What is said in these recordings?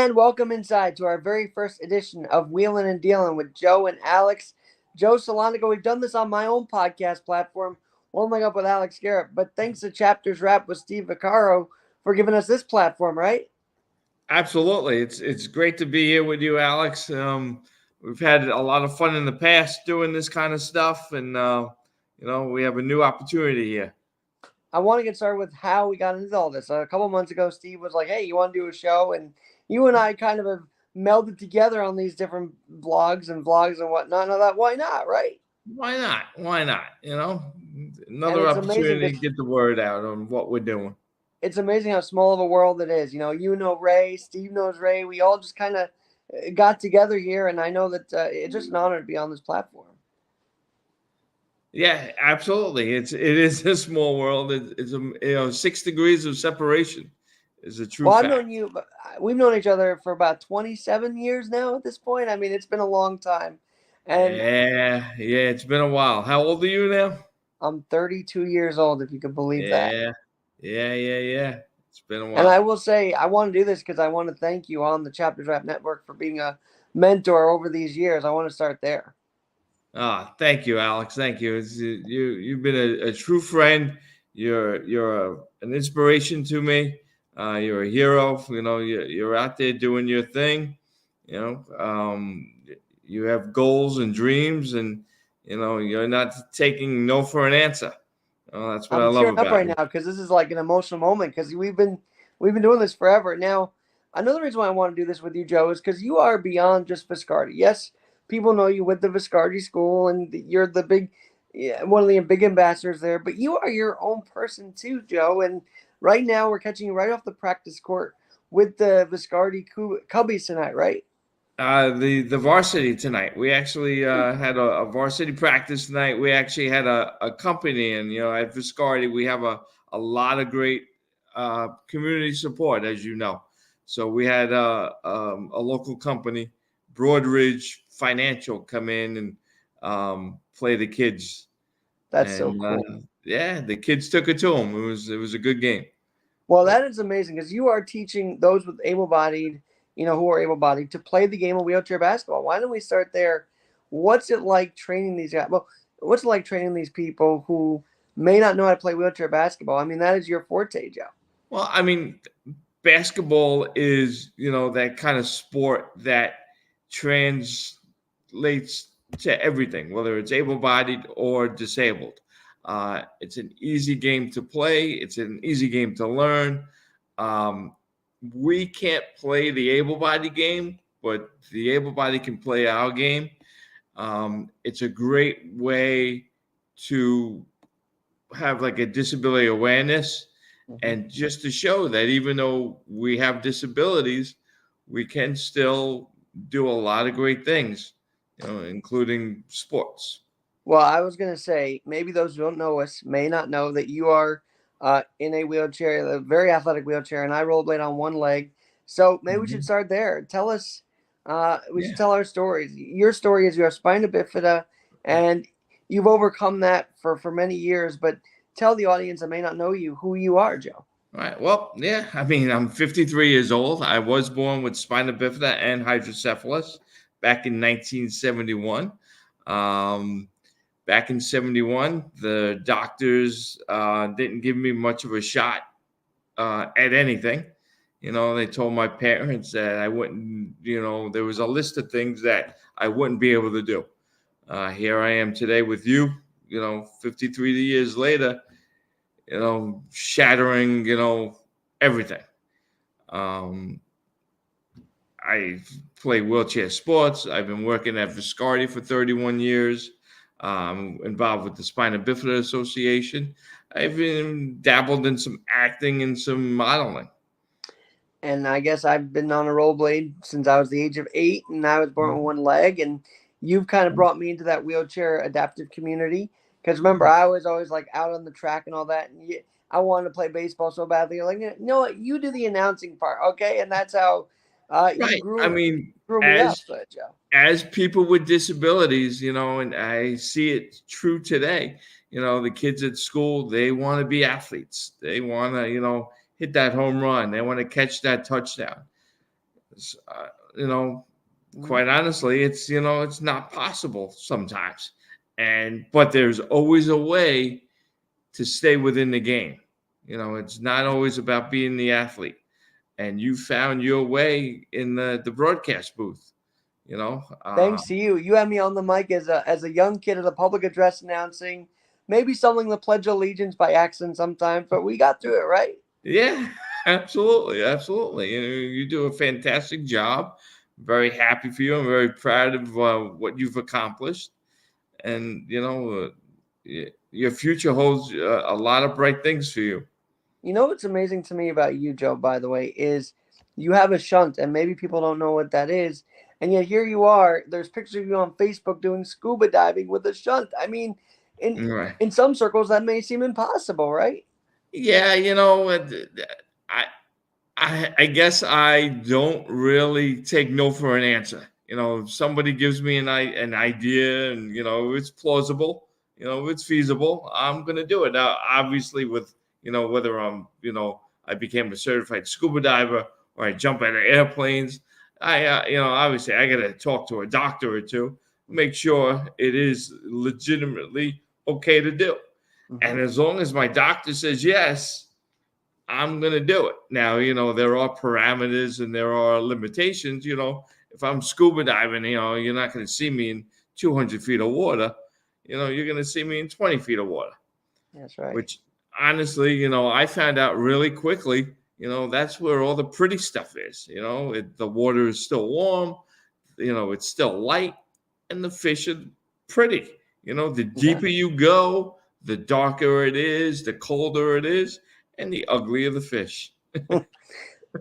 And welcome inside to our very first edition of Wheelin and Dealin with Joe and Alex. Joe Solonico, we've done this on my own podcast platform, Warming Up with Alex Garrett. But thanks to Chapters Rap with Steve Vaccaro for giving us this platform, right? Absolutely. It's great to be here with you, Alex. We've had a lot of fun in the past doing this kind of stuff, and we have a new opportunity here. I want to get started with how we got into all this. A couple months ago, Steve was like, "Hey, you want to do a show?" And you and I kind of have melded together on these different vlogs and whatnot. And I thought, why not, right? Why not? Why not? And Another it's amazing opportunity because to get the word out on what we're doing. it's amazing how small of a world it is. You know Ray, Steve knows Ray. We all just kind of got together here, and I know that it's just an honor to be on this platform. Yeah, absolutely. It is a small world. It's 6 degrees of separation is a true Well, I've known fact. you, but we've known each other for about 27 years now at this point. I mean, it's been a long time. And Yeah, it's been a while. How old are you now? I'm 32 years old, if you can believe that. Yeah. It's been a And I while. will say, I want to do this because I want to thank you on the Chapters Rap Network for being a mentor over these years. I want to start there. Thank you, Alex. Thank you. You've been a true friend. You're an inspiration to me. You're a hero. You're out there doing your thing. You know, um, you have goals and dreams, and you're not taking no for an answer. That's what I I'm love tearing up about right you. now because this is like an emotional moment because we've been doing this forever. Now, another reason why I want to do this with you, Joe, is because you are beyond just Viscardi. Yes, people know you with the Viscardi School, and you're the big, yeah, one of the big ambassadors there. But you are your own person too, Joe. And right now, we're catching you right off the practice court with the Viscardi Cubbies tonight, right? The varsity tonight. We actually had a varsity practice tonight. We actually had a company, and at Viscardi we have a lot of great community support, as you know. So we had a local company, Broadridge Financial, come in and play the kids, That's so and cool. yeah, the kids took it to them. It was a good game. Well, that is amazing because you are teaching those with able-bodied, who are able-bodied to play the game of wheelchair basketball. Why don't we start there? What's it like training these guys? Well, what's it like training these people who may not know how to play wheelchair basketball? I mean, that is your forte, Joe. Well, I mean, basketball is that kind of sport that translates to everything, whether it's able-bodied or disabled. It's an easy game to play. It's an easy game to learn. Um, we can't play the able-bodied game, but the able-bodied can play our game. It's a great way to have like a disability awareness, Mm-hmm. and just to show that even though we have disabilities, we can still do a lot of great things, including sports. Well, I was going to say maybe those who don't know us may not know that you are in a wheelchair, a very athletic wheelchair, and I rollerblade on one leg. So maybe we should Mhm. start there. Tell us, we should Yeah. tell our stories. Your story is you have spina bifida, and you've overcome that for many years. But tell the audience that may not know you who you are, Joe. All right. Well, yeah. I mean, I'm 53 years old. I was born with spina bifida and hydrocephalus back in 1971. Um, Back in 71, the doctors didn't give me much of a shot at anything. They told my parents that I wouldn't, there was a list of things that I wouldn't be able to do. Here I am today with you, 53 years later, shattering, everything. Um, I play wheelchair sports. I've been working at Viscardi for 31 years. Involved with the Spina Bifida Association. I've been dabbled in some acting and some modeling. And I guess I've been on a rollerblade since I was the age of 8, and I was born with one leg. And you've kind of brought me into that wheelchair adaptive community. Because remember, I was always like out on the track and all that, and I wanted to play baseball so badly. You're like, you know what? You do the announcing part, okay? And that's how you Right. I mean, grew me up, as Joe. as people with disabilities, and I see it true today. The kids at school, they want to be athletes. They want to, hit that home run. They want to catch that touchdown. It's, you know, Mhm. quite honestly, it's not possible sometimes. But there's always a way to stay within the game. It's not always about being the athlete. And you found your way in the broadcast booth. You know, Thanks to you. You had me on the mic as a young kid at a public address announcing, maybe something the Pledge of Allegiance by accident sometimes, but we got through it, right? yeah, absolutely, absolutely. You do a fantastic job. Very happy for you. I'm very proud of what you've accomplished, and your future holds a lot of bright things for you. You know what's amazing to me about you, Joe, by the way, is you have a shunt, and maybe people don't know what that is. And yet here you are. There's pictures of you on Facebook doing scuba diving with a shunt. I mean, in Right. in some circles that may seem impossible, right? Yeah, I I guess I don't really take no for an answer. If somebody gives me an idea and it's plausible, it's feasible, I'm gonna do it. Now, obviously, with whether I became a certified scuba diver or I jump out of airplanes, I obviously I gotta talk to a doctor or two, make sure it is legitimately okay to do. Hmm. And as long as my doctor says yes, I'm going to do it. Now, there are parameters and there are limitations. If I'm scuba diving, you're not going to see me in 200 feet of water. You're going to see me in 20 feet of water, That's right. which honestly, I found out really quickly, that's where all the pretty stuff is. The water is still warm, it's still light, and the fish are pretty. The Yeah. deeper you go, the darker it is, the colder it is, and the uglier the fish.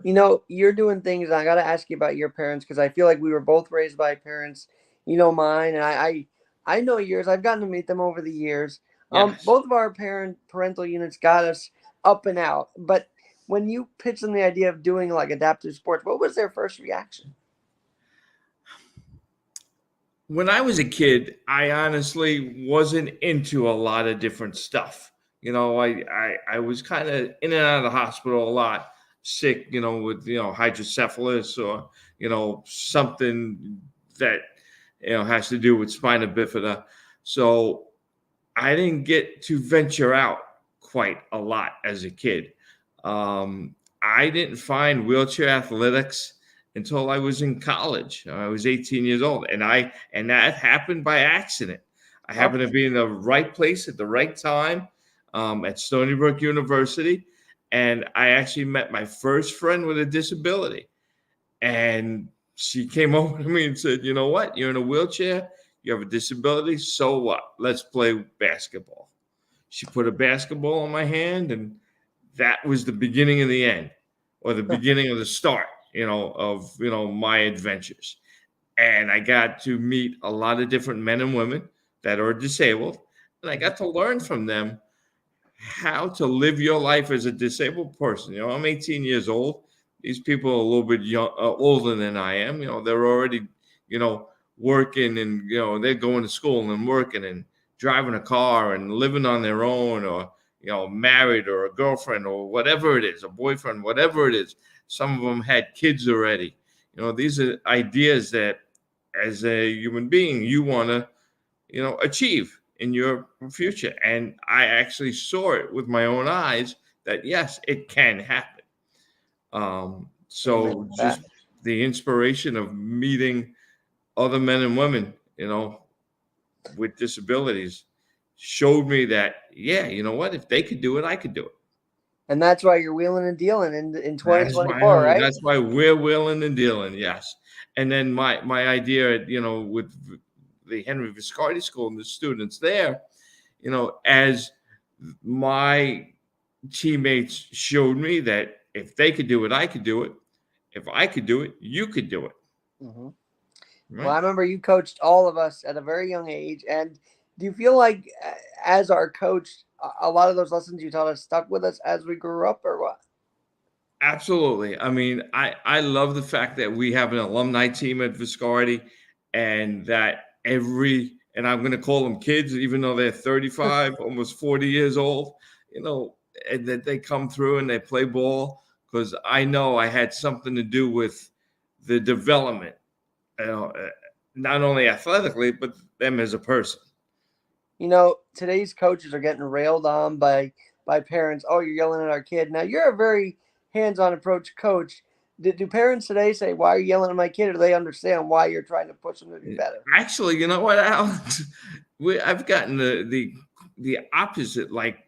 You're doing things. And I got to ask you about your parents because I feel like we were both raised by parents. You know mine, and I know yours. I've gotten to meet them over the years. Yes. Both of our parental units got us up and out. But when you pitched them the idea of doing like adaptive sports, what was their first reaction? When I was a kid, I honestly wasn't into a lot of different stuff. I was kind of in and out of the hospital a lot, sick, with, hydrocephalus or, something that, has to do with spina bifida. So I didn't get to venture out quite a lot as a kid. I didn't find wheelchair athletics until I was in college. I was 18 years old, and that happened by accident. I happened to Okay. be in the right place at the right time at Stony Brook University, and I actually met my first friend with a disability. And she came over to me and said, "You know what? You're in a wheelchair. You have a disability. So what? Let's play basketball." She put a basketball in my hand, and that was the beginning of the end, or the beginning of the start, of my adventures. And I got to meet a lot of different men and women that are disabled, and I got to learn from them how to live your life as a disabled person. I'm 18 years old. These people are a little bit older than I am. They're already, you know, working, and they're going to school and working and driving a car and living on their own, or married, or a girlfriend, or whatever it is, a boyfriend, whatever it is. Some of them had kids already. These are ideas that, as a human being, you want to achieve in your future. And I actually saw it with my own eyes that yes, it can happen. Amen So to that. just the inspiration of meeting other men and women, with disabilities, showed me that, yeah, you know what, if they could do it, I could do it. And that's why you're wheeling and dealing in That's why 2024, right? that's why we're willing and dealing, yes. And then my idea, with the Henry Viscardi School and the students there, as my teammates showed me that if they could do it, I could do it. If I could do it, you could do it. Hmm. Well, Right? I remember you coached all of us at a very young age. And do you feel like, as our coach, a lot of those lessons you taught us stuck with us as we grew up, or what? Absolutely. I mean, I love the fact that we have an alumni team at Viscardi, and that and I'm going to call them kids, even though they're 35, almost 40 years old, and that they come through and they play ball, because I know I had something to do with the development, you know, not only athletically but them as a person. You know, today's coaches are getting railed on by parents. Oh, you're yelling at our kid. Now you're a very hands-on approach coach. Do parents today say, "Why are you yelling at my kid?" Or do they understand why you're trying to push them to be better? Actually, you know what, Alex? I've gotten the opposite. Like,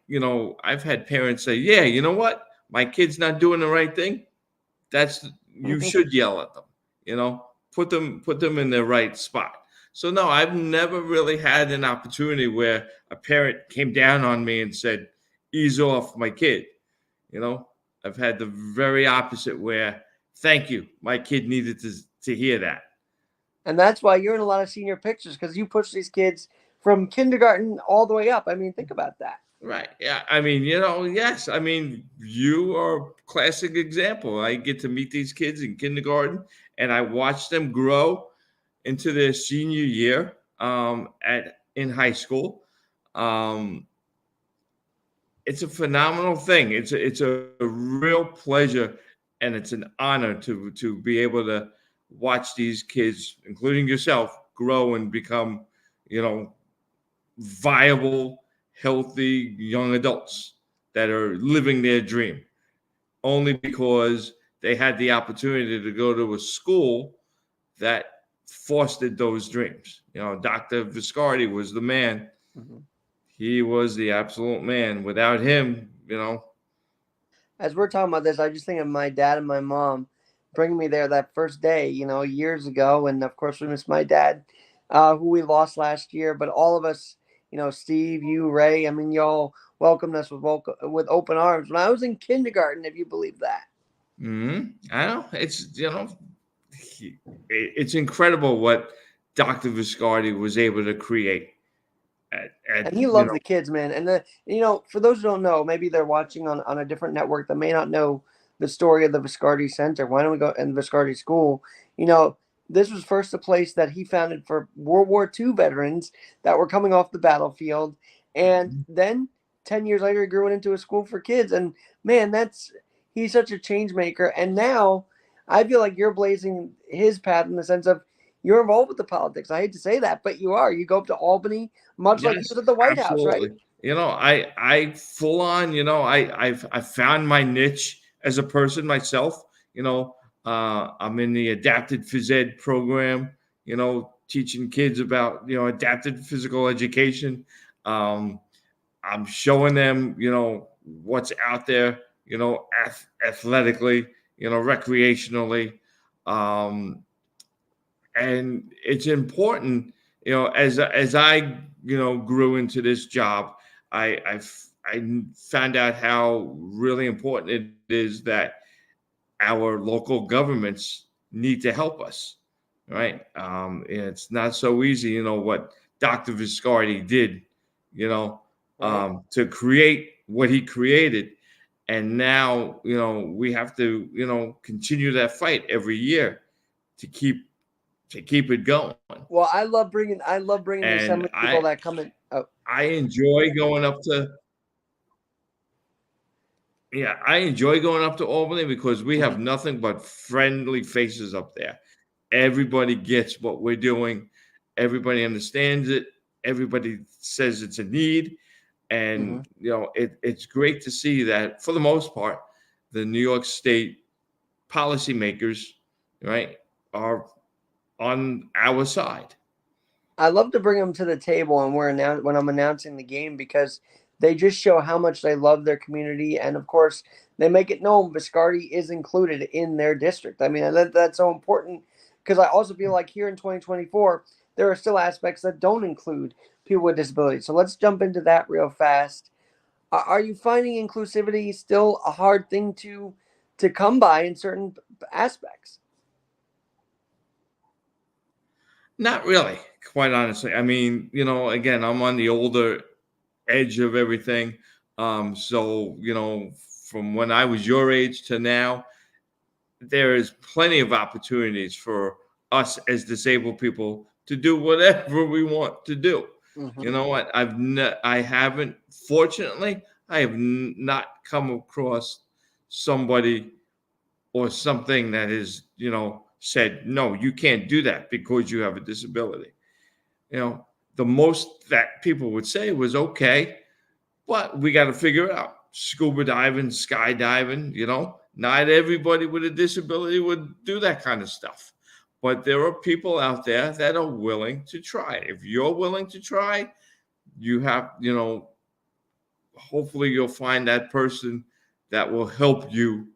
I've had parents say, "Yeah, you know what? My kid's not doing the right thing. That's You should yell at them. Put them in their right spot." So no, I've never really had an opportunity where a parent came down on me and said, "Ease off my kid." You know, I've had the very opposite where, "Thank you, my kid needed to hear that." And that's why you're in a lot of senior pictures because you push these kids from kindergarten all the way up. I mean, think about that. Right. Yeah. I mean, yes. I mean, you are a classic example. I get to meet these kids in kindergarten and I watch them grow into their senior year at in high school. Um, it's a phenomenal thing. It's a real pleasure and it's an honor to be able to watch these kids, including yourself, grow and become, you know, viable, healthy young adults that are living their dream only because they had the opportunity to go to a school that fostered those dreams. Dr. Viscardi was the man. Mhm. He was the absolute man. Without him, As we're talking about this, I just think of my dad and my mom bringing me there that first day, years ago. And of course, we miss my dad, who we lost last year. But all of us, Steve, you, Ray, I mean, y'all welcomed us with open arms when I was in kindergarten, if you believe that. I know it's incredible what Dr. Viscardi was able to create at And he loved the kids, man. And for those who don't know, maybe they're watching on a different network that may not know the story of the Viscardi Center. Why don't we go in Viscardi School? You know, this was first a place that he founded for World War II veterans that were coming off the battlefield, and then 10 years later, he grew it into a school for kids. And man, he's such a change maker. And now I feel like you're blazing his path in the sense of you're involved with the politics. I hate to say that, but you are. You go up to Albany much like he Yes, was at the White House, right? absolutely. I full on, I found my niche as a person myself. I'm in the adapted phys ed program, teaching kids about, adapted physical education. Um, I'm showing them, what's out there, athletically, recreationally. Um, and it's important, as I grew into this job. I found out how really important it is that our local governments need to help us, right? And it's not so easy, what Dr. Viscardi did, you know Right. to create what he created. And now, we have to, continue that fight every year to keep it going. Well, I love bringing the And assembly people that come in. Oh, I enjoy going up to yeah, I enjoy going up to Albany because we have mhm, nothing but friendly faces up there. Everybody gets what we're doing. Everybody understands it. Everybody says it's a need. And mhm. it's great to see that for the most part, the New York State policymakers, right, are on our side. I love to bring them to the table and when I'm announcing the game because they just show how much they love their community, and of course they make it known Viscardi is included in their district. I mean, that's so important because I also feel like here in 2024 there are still aspects that don't include people with disabilities. So let's jump into that real fast. Are you finding inclusivity still a hard thing to come by in certain aspects? Not really, quite honestly. I mean, again, I'm on the older edge of everything. So, from when I was your age to now, there is plenty of opportunities for us as disabled people to do whatever we want to do. You Hmm. know what? I haven't, fortunately, I have not come across somebody or something that is, said, no, you can't do that because you have a disability. You know, the most that people would say was, okay, but we got to figure it out. Scuba diving, skydiving, not everybody with a disability would do that kind of stuff. But there are people out there that are willing to try. If you're willing to try, you have, hopefully you'll find that person that will help you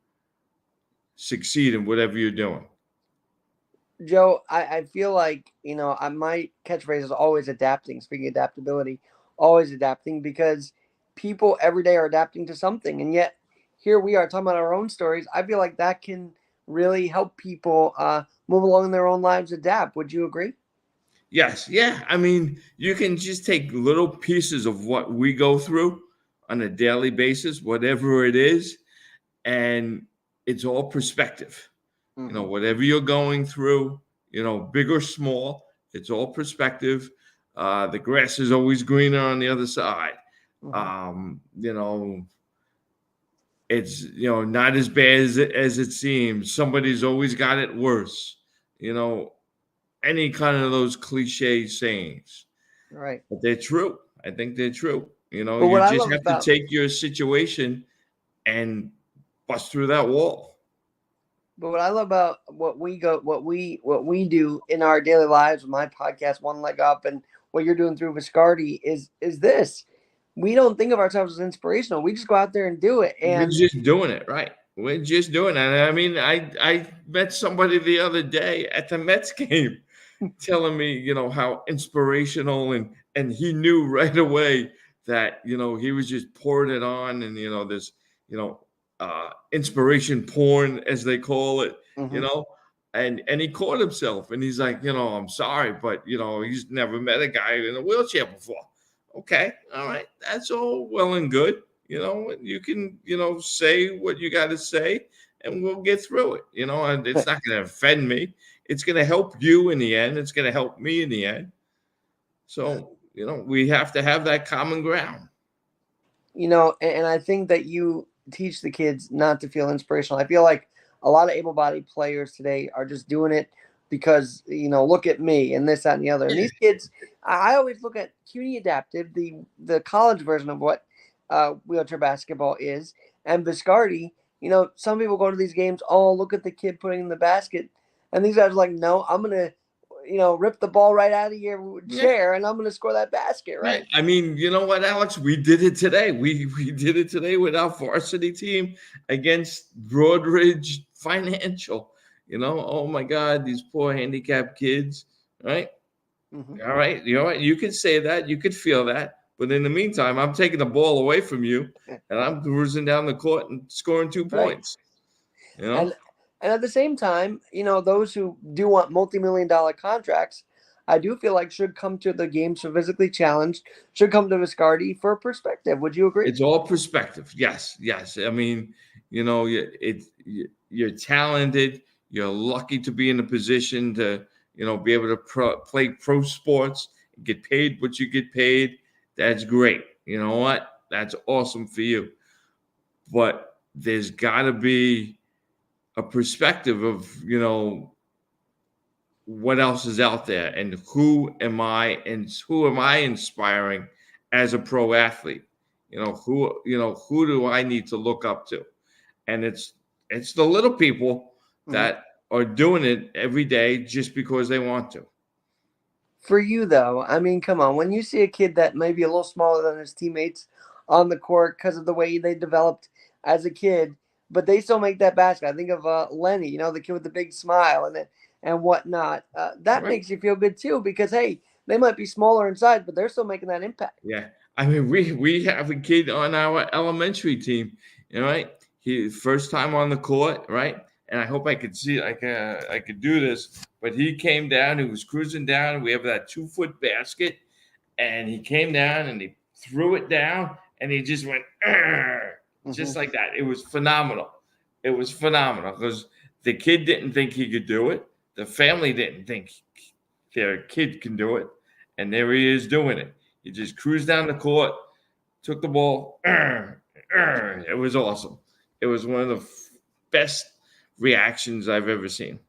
succeed in whatever you're doing. Joe, I feel like, my catchphrase is always adapting. Speaking of adaptability, always adapting, because people every day are adapting to something. And yet, here we are talking about our own stories. I feel like that can really help people move along in their own lives, adapt. Would you agree? Yes, yeah. I mean, you can just take little pieces of what we go through on a daily basis, whatever it is, and it's all perspective. Mm-hmm. Whatever you're going through, big or small, it's all perspective. The grass is always greener on the other side. Mm-hmm. It's not as bad as it seems. Somebody's always got it worse. You know, any kind of those cliche sayings, Right. but they're true. I think they're true. But You what I just love have to about take your situation and bust through that wall. But what I love about what we do in our daily lives, with my podcast, One Leg Up, and what you're doing through Viscardi is this. We don't think of ourselves as inspirational. We just go out there and do it. We're And just doing it, right? We're just doing it. I mean, I met somebody the other day at the Mets game telling me, how inspirational, and he knew right away that, he was just pouring it on, and this, inspiration porn, as they call it, you mhm, know, and he caught himself, and he's like, I'm sorry, but he's never met a guy in a wheelchair before. Okay, all right, that's all well and good. You can, say what you got to say, and we'll get through it. And it's not going to offend me. It's going to help you in the end. It's going to help me in the end. So, we have to have that common ground. and I think that you teach the kids not to feel inspirational. I feel like a lot of able-bodied players today are just doing it because, look at me and this, that, and the other. And Yeah. these kids, I always look at CUNY Adaptive, the college version of what wheelchair basketball is, and Viscardi. Some people go to these games. Oh, look at the kid putting in the basket, and these guys are like, no, I'm gonna, rip the ball right out of your Yeah. chair, and I'm gonna score that basket, Yeah. right? I mean, you know what, Alex? We did it today. We did it today with our varsity team against Broadridge Financial. Oh my God, these poor handicapped kids, right? Hmm. All right, you could say that, you could feel that, but in the meantime, I'm taking the ball away from you, and I'm cruising down the court and scoring 2 Right. points. And and at the same time, those who do want multi-million-dollar contracts, I do feel like should come to the games for physically challenged, should come to Viscardi for perspective. Would you agree? It's all perspective. Yes, yes. I mean, you're talented. You're lucky to be in a position to, be able to play pro sports, get paid what you get paid. That's great. You know what? That's awesome for you. But there's got to be a perspective of, what else is out there, and who am I inspiring as a pro athlete. Who do I need to look up to? And it's the little people Mhm. that are doing it every day just because they want to. For you, though, I mean, come on. When you see a kid that may be a little smaller than his teammates on the court because of the way they developed as a kid, but they still make that basket. I think of Lenny, the kid with the big smile and whatnot. That Right. makes you feel good too, because hey, they might be smaller in size, but they're still making that impact. Yeah. I mean, we have a kid on our elementary team, right? He first time on the court, right? And I hope I could see, I could do this, but he came down, he was cruising down. We have that 2-foot basket, and he came down and he threw it down, and he just went, "Arr!" Hmm. Just like that. It was phenomenal. It was phenomenal because the kid didn't think he could do it. The family didn't think their kid can do it, and there he is doing it. He just cruised down the court, took the ball. "Arr! Arr!" It was awesome. It was one of the best reactions I've ever seen.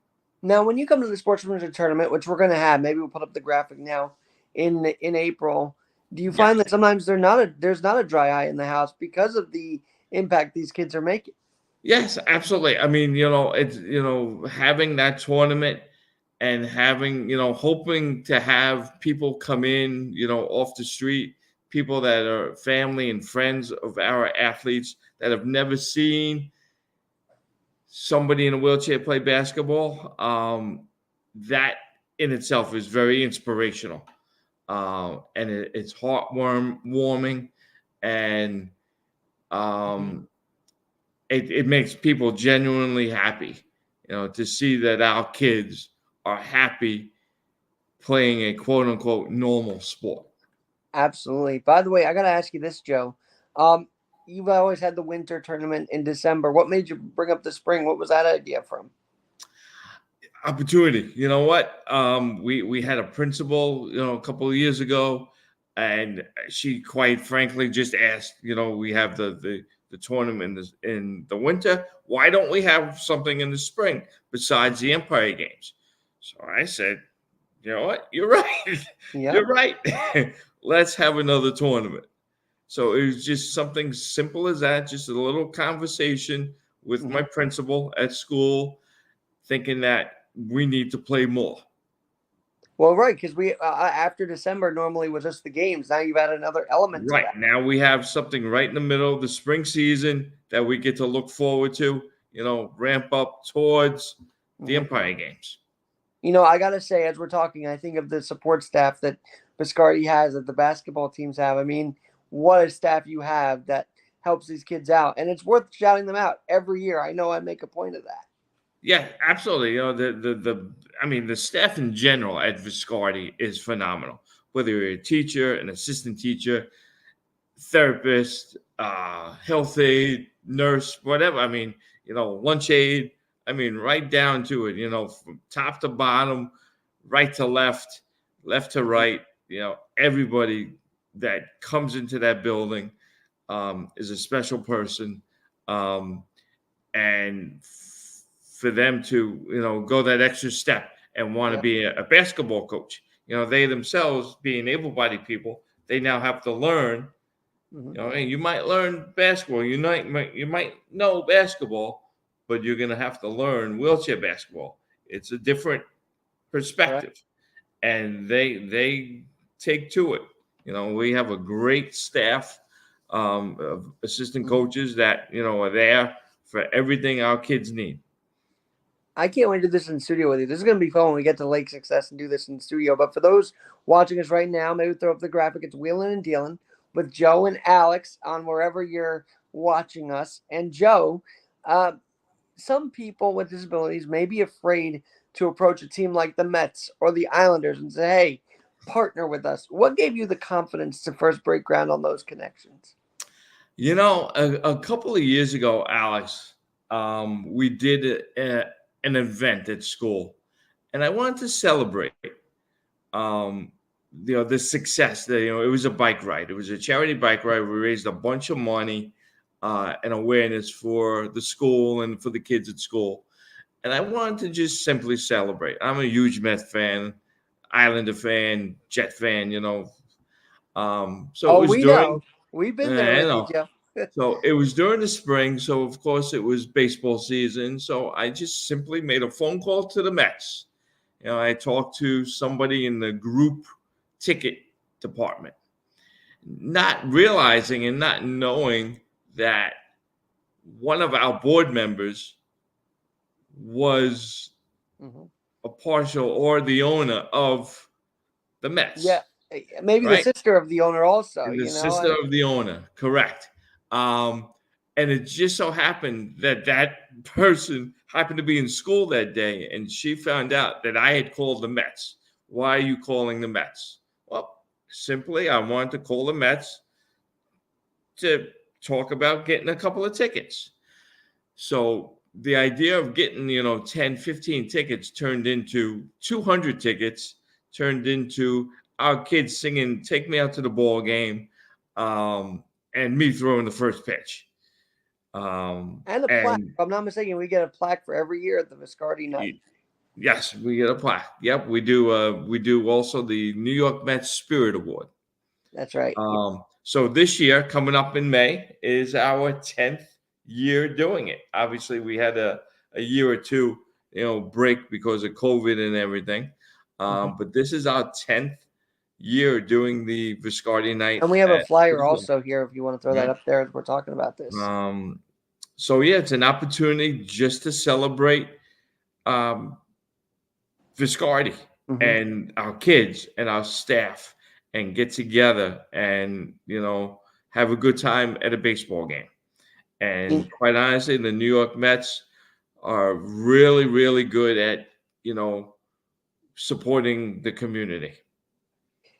Now, when you come to the sportsmanship tournament, which we're going to have, maybe we'll put up the graphic now in April. Do you find Yes. that sometimes there's not a dry eye in the house because of the impact these kids are making? Yes, absolutely. I mean, it's, having that tournament and having, hoping to have people come in, off the street, people that are family and friends of our athletes that have never seen somebody in a wheelchair play basketball. That in itself is very inspirational. And it's warming, and Mhm. um, it makes people genuinely happy, to see that our kids are happy playing a quote unquote normal sport. Absolutely. By the way, I got to ask you this, Joe. Um, you've always had the winter tournament in December. What made you bring up the spring? What was that idea from? Opportunity. You know what? We had a principal, a couple of years ago, and she quite frankly just asked. We have the tournament in the winter. Why don't we have something in the spring besides the Empire Games? So I said, you know what? You're right. Yep. You're right. Let's have another tournament. So it was just something simple as that, just a little conversation with my Hmm. principal at school, thinking that we need to play more. Well, right, because we after December normally was just the games. Now you've added another element to Right. that. Now we have something right in the middle of the spring season that we get to look forward to, ramp up towards the Hmm. Empire Games. I got to say, as we're talking, I think of the support staff that Biscardi has, that the basketball teams have. I mean, what a staff you have that helps these kids out. And it's worth shouting them out every year. I know I make a point of that. Yeah, absolutely. I mean, the staff in general at Viscardi is phenomenal. Whether you're a teacher, an assistant teacher, therapist, health aide, nurse, whatever. I mean, lunch aide. I mean, right down to it. From top to bottom, right to left, left to Mhm. right. Everybody that comes into that building is a special person, um, and for them to go that extra step and want to Yep. be a basketball coach. They themselves being able-bodied people, they now have to learn. Hmm. And you might learn basketball. You might know basketball, but you're going to have to learn wheelchair basketball. It's a different Correct. perspective, and they take to it. We have a great staff of assistant Mhm. coaches that are there for everything our kids need. I can't wait to do this in studio with you. This is going to be fun when we get to Lake Success and do this in studio. But for those watching us right now, maybe throw up the graphic. It's Wheelin and Dealin with Joe and Alex on wherever you're watching us. And Joe, uh, some people with disabilities may be afraid to approach a team like the Mets or the Islanders and say, hey, partner with us. What gave you the confidence to first break ground on those connections? A couple of years ago, Alex, we did an event at school, and I wanted to celebrate, um, the success. That it was a bike ride. It was a charity bike ride. We raised a bunch of money and awareness for the school and for the kids at school, and I wanted to just simply celebrate. I'm a huge Mets fan, Islander fan, Jet fan. So it Oh, was we during. know. We've been there You with you, know, Joe. so it was during the spring. So of course it was baseball season. So I just simply made a phone call to the Mets. I talked to somebody in the group ticket department, not realizing and not knowing that one of our board members was Hmm. a partial or the owner of the Yeah. Mets, Maybe the right? sister of the owner also, The sister and of the owner, correct. Um, and it just so happened that that person happened to be in school that day, and she found out that I had called the Mets. Why are you calling the Mets? Well, simply, I wanted to call the Mets to talk about getting a couple of tickets. So the idea of getting, 10, 15 tickets turned into 200 tickets, turned into our kids singing Take Me Out to the Ball Game, and me throwing the first pitch. a plaque. And If I'm not mistaken, we get a plaque for every year at the Viscardi night. Yes, we get a plaque. Yep, we do. We do also the New York Mets Spirit Award. That's right. So this year, coming up in May, is our 10th year doing it. Obviously, we had a year or two, break because of COVID and everything. Mhm. But this is our 10th year doing the Viscardi night And we have a at flyer City Hall. also here if you want to throw that Right. up there as we're talking about this. Um, so yeah, it's an opportunity just to celebrate um, Viscardi Hmm. and our kids and our staff and get together and have a good time at a baseball game. And quite honestly, the New York Mets are really, really good at you know supporting the community,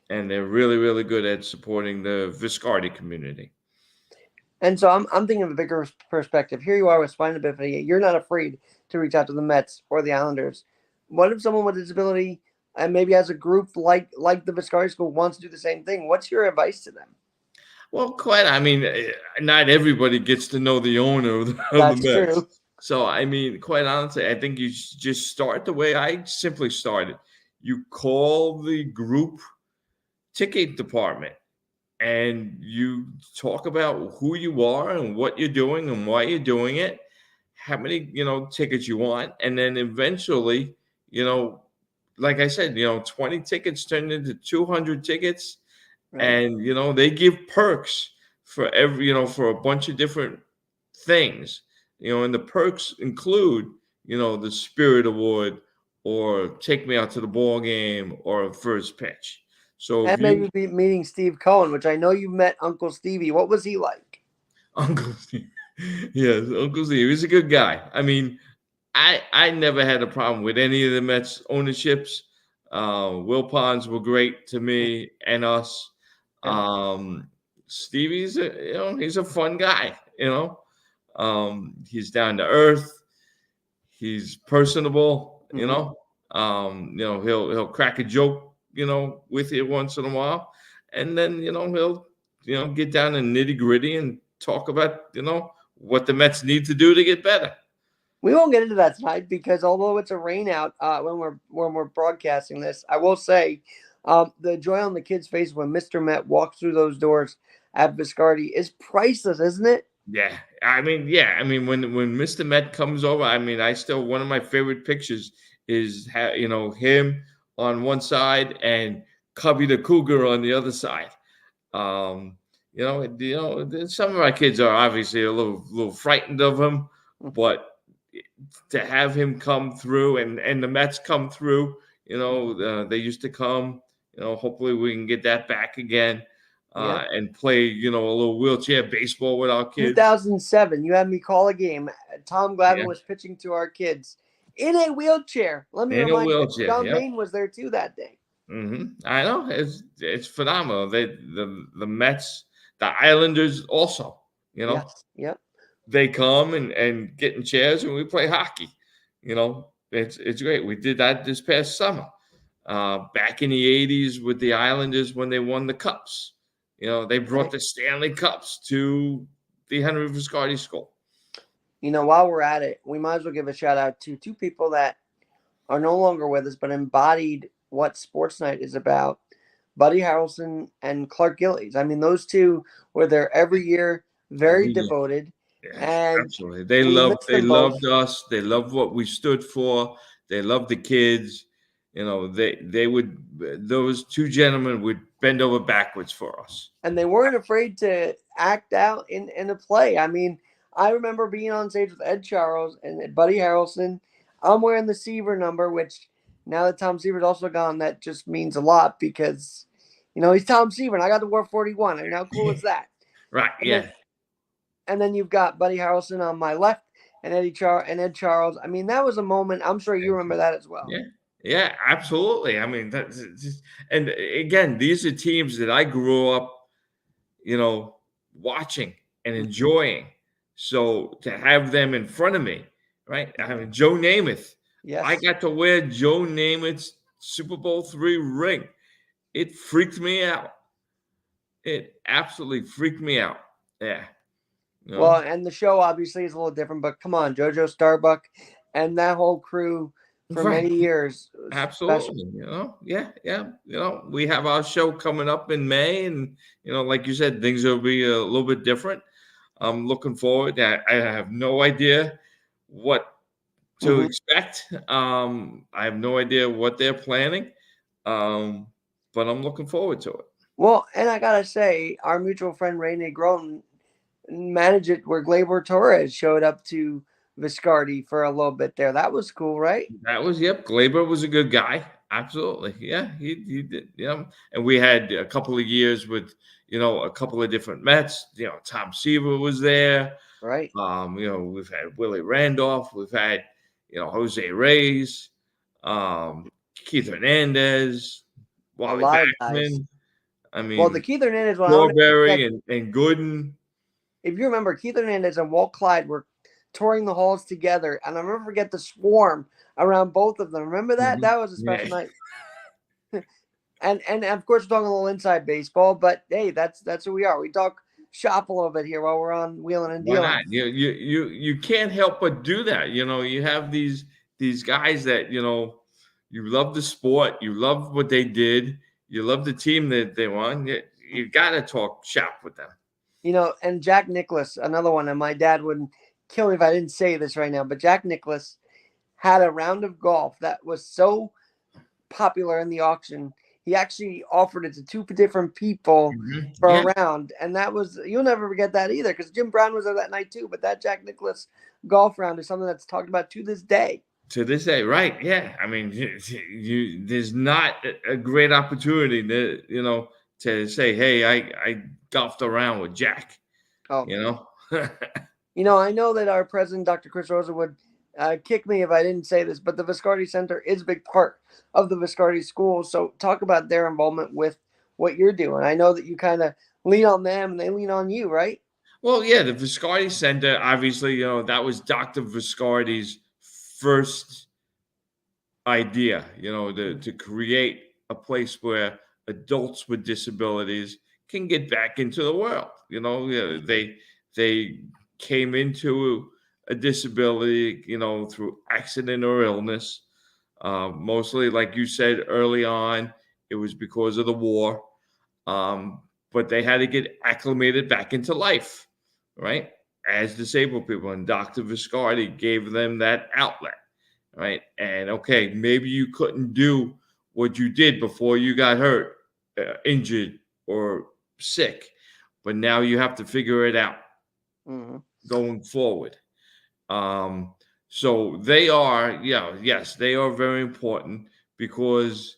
and they're really, really good at supporting the Viscardi community. And so I'm thinking of a bigger perspective. Here you are with spina bifida. You're not afraid to reach out to the Mets or the Islanders. What if someone with a disability and maybe as a group like the Viscardi School wants to do the same thing? What's your advice to them? Well, quite. I mean, not everybody gets to know the owner of the That's Mets. true. So, I mean, quite honestly, I think you just start the way I simply started. You call the group ticket department and you talk about who you are and what you're doing and why you're doing it, how many, tickets you want. And then eventually, you know, like I said, 20 tickets turned into 200 tickets, Right. and they give perks for every for a bunch of different things, and the perks include the Spirit Award, or take me out to the ball game, or a first pitch. So if And you maybe be meeting Steve Cohen, which I know you met Uncle Stevie. What was he like? Uncle Steve, yes, Uncle Steve, he's a good guy. I mean, I never had a problem with any of the Mets ownerships. Will Ponds were great to me and us. Yeah. Um, Stevie's he's a fun guy. He's down to earth. He's personable. Hmm. He'll crack a joke with you once in a while, and then he'll get down to nitty gritty and talk about what the Mets need to do to get better. We won't get into that tonight because although it's a rain out when we're broadcasting this, I will say the joy on the kid's face when Mr. Met walks through those doors at Viscardi is priceless, isn't it? Yeah, I mean, yeah, I mean, when Mr. Met comes over, I mean, I still one of my favorite pictures is him on one side and Cubby the Cougar on the other side. Um, some of our kids are obviously a little frightened of him, but to have him come through and the Mets come through, they used to come. Hopefully we can get that back again, Yep. and play a little wheelchair baseball with our kids. 2007, you had me call a game. Tom Glavine Yeah, was pitching to our kids in a wheelchair. Let me in a remind you, wheelchair. John Yep. Bain was there too that day. I know it's phenomenal. The Mets, the Islanders also. You know, Yes. Yep. they come and get in chairs and we play hockey. It's great. We did that this past summer. Back in the '80s with the Islanders when they won the cups. They brought Right. the Stanley Cups to the Henry Viscardi School. While we're at it, we might as well give a shout out to two people that are no longer with us, but embodied what Sports Night is about. Buddy Harrelson and Clark Gillies. I mean, those two were there every year, very Every year. devoted, Yes, and absolutely. we miss They them both. loved us. They loved what we stood for. They loved the kids. They would those two gentlemen would bend over backwards for us. And they weren't afraid to act out in a play. I mean, I remember being on stage with Ed Charles and Buddy Harrelson. I'm wearing the Seaver number, which now that Tom Seaver's also gone, that just means a lot because, he's Tom Seaver and I got to wear 41. I mean, how cool is that? Right. And then Yeah. and then you've got Buddy Harrelson on my left and Ed Charles. I mean, that was a moment. I'm sure you remember that as well. Yeah. Yeah. Absolutely. I mean, that's just, and again, these are teams that I grew up, you know, watching and Mhm. enjoying. So to have them in front of me, right? I mean, Joe Namath. I Yes. got to wear Joe Namath's Super Bowl III ring. It freaked me out. It absolutely freaked me out. Yeah. You Well, know? and the show obviously is a little different, but come on, JoJo Starbuck and that whole crew for many Right. years, Absolutely. especially. Yeah, yeah. We have our show coming up in May, and like you said, things will be a little bit different. I'm looking forward. I have no idea what to Hmm. expect. I have no idea what they're planning, um, but I'm looking forward to it. Well, and I gotta say, our mutual friend Rene Groen managed it where Gleyber Torres showed up to Viscardi for a little bit there. That was cool, right? That was yep. Glaber was a good guy. Absolutely, yeah. He did. Yeah, and we had a couple of years with a couple of different Mets. Tom Seaver was there. Right. We've had Willie Randolph. We've had Jose Reyes, Keith Hernandez, A Wally lot of guys. Backman. I Well, the mean, Keith Hernandez one, I don't know Strawberry and Gooden. if you remember, Keith Hernandez and Walt Clyde were touring the halls together, and I'll never forget the swarm around both of them. Remember that? Mhm. That was a Yeah. special night. And of course, we're talking a little inside baseball, but hey, that's who we are. We talk shop a little bit here while we're on Wheeling and Why Dealing. not? You can't help but do that. You have these guys that you love the sport, you love what they did, you love the team that they won. You got to talk shop with them. And Jack Nicklaus, another one, and my dad wouldn't kill me if I didn't say this right now, but Jack Nicklaus had a round of golf that was so popular in the auction. He actually offered it to two different people for Yeah, a round, and that was you'll never forget that either because Jim Brown was there that night too. But that Jack Nicklaus golf round is something that's talked about to this day. to this day, right? Yeah, I mean, there's not a great opportunity to say, hey, I golfed around with Jack. Oh, You know. I know that our president, Dr. Chris Rosa, would kick me if I didn't say this, but the Viscardi Center is a big part of the Viscardi School. So talk about their involvement with what you're doing. I know that you kind of lean on them and they lean on you, right? Well, yeah, the Viscardi Center, obviously, that was Dr. Viscardi's first idea, to create a place where adults with disabilities can get back into the world. Yeah, they came into a disability, through accident or illness. Mostly, like you said early on, it was because of the war. Um, but they had to get acclimated back into life, right? As disabled people. And Dr. Viscardi gave them that outlet, right? And okay, maybe you couldn't do what you did before you got hurt, injured, or sick, but now you have to figure it out Mm-hmm. going forward. So they are, yes, they are very important because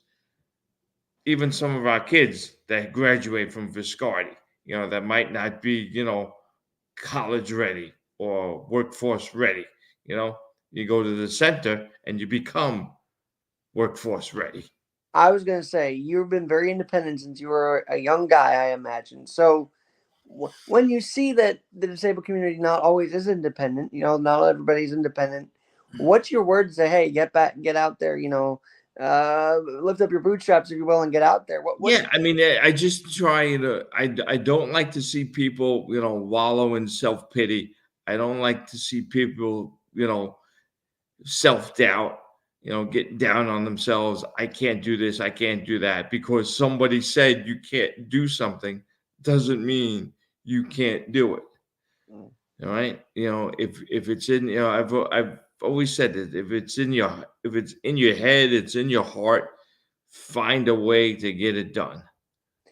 even some of our kids that graduate from Viscardi, that might not be, college ready or workforce ready, you know, you go to the center and you become workforce ready. I was going to say, you've been very independent since you were a young guy, I imagine. So when you see that the disabled community not always is independent, not everybody's independent. What's your word to say? Hey, get back, get out there. Lift up your bootstraps if you will, and get out there. What do Yeah, you? I mean, I just try to. I don't like to see people, wallow in self pity. I don't like to see people, self doubt, get down on themselves. I can't do this. I can't do that because somebody said you can't do something doesn't mean you can't do it. Mm. All right. If it's in, I've always said that if it's in your head, it's in your heart. Find a way to get it done.